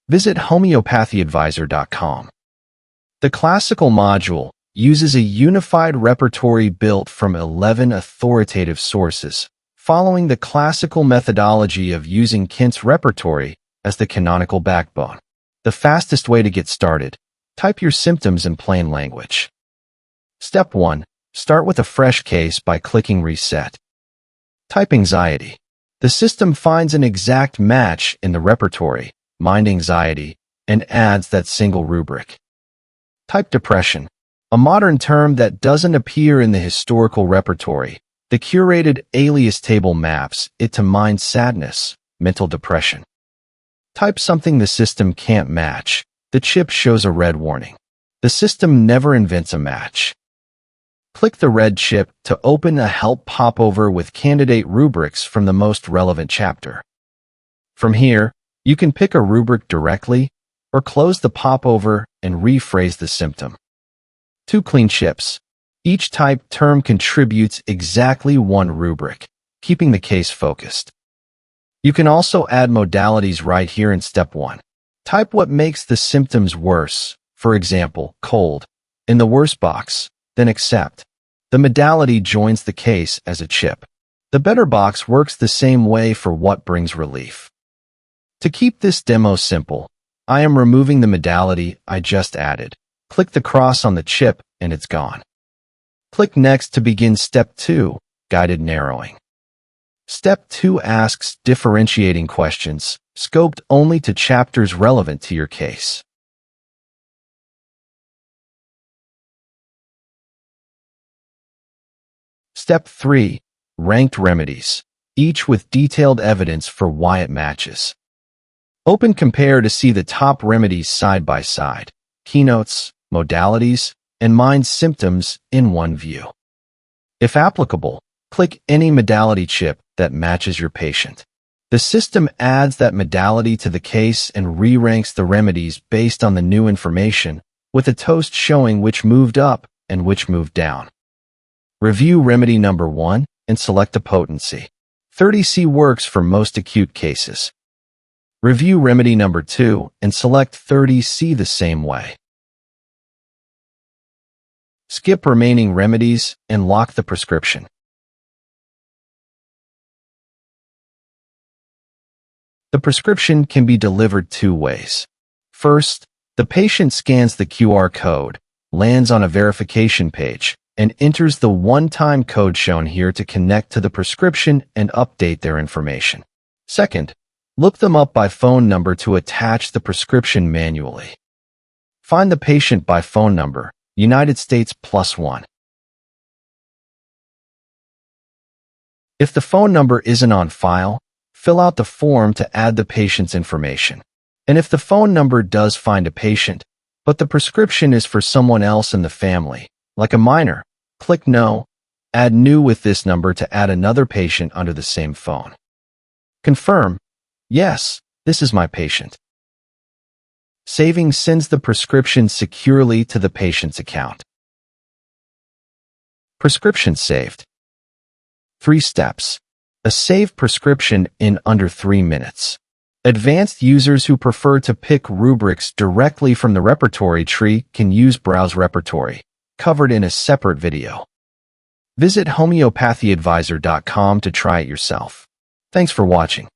Visit homeopathyadvisor.com. The classical module uses a unified repertory built from 11 authoritative sources, following the classical methodology of using Kindt's repertory as the canonical backbone. The fastest way to get started: type your symptoms in plain language. Step 1. Start with a fresh case by clicking Reset. Type anxiety. The system finds an exact match in the repertory, Mind Anxiety, and adds that single rubric. Type depression, a modern term that doesn't appear in the historical repertory. The curated alias table maps it to mind sadness, mental depression. Type something the system can't match. The chip shows a red warning. The system never invents a match. Click the red chip to open a help popover with candidate rubrics from the most relevant chapter. From here, you can pick a rubric directly or close the popover and rephrase the symptom. 2 clean chips. Each typed term contributes exactly 1 rubric, keeping the case focused. You can also add modalities right here in Step 1. Type what makes the symptoms worse, for example, cold, in the worse box, then accept. The modality joins the case as a chip. The better box works the same way for what brings relief. To keep this demo simple, I am removing the modality I just added. Click the cross on the chip and it's gone. Click Next to begin Step 2, Guided Narrowing. Step 2 asks differentiating questions, scoped only to chapters relevant to your case. Step 3. Ranked remedies, each with detailed evidence for why it matches. Open Compare to see the top remedies side by side, keynotes, modalities, and mind symptoms in one view. If applicable, click any modality chip that matches your patient. The system adds that modality to the case and re-ranks the remedies based on the new information, with a toast showing which moved up and which moved down. Review remedy number 1 and select a potency. 30C works for most acute cases. Review remedy number 2 and select 30C the same way. Skip remaining remedies and lock the prescription. The prescription can be delivered 2 ways. First, the patient scans the QR code, lands on a verification page, and enters the one-time code shown here to connect to the prescription and update their information. Second, look them up by phone number to attach the prescription manually. Find the patient by phone number, United States +1. If the phone number isn't on file, fill out the form to add the patient's information. And if the phone number does find a patient, but the prescription is for someone else in the family, like a minor, click No, add New with this number to add another patient under the same phone. Confirm, yes, this is my patient. Saving sends the prescription securely to the patient's account. Prescription saved. 3 steps. A saved prescription in under 3 minutes. Advanced users who prefer to pick rubrics directly from the repertory tree can use Browse Repertory, covered in a separate video. Visit homeopathyadvisor.com to try it yourself. Thanks for watching.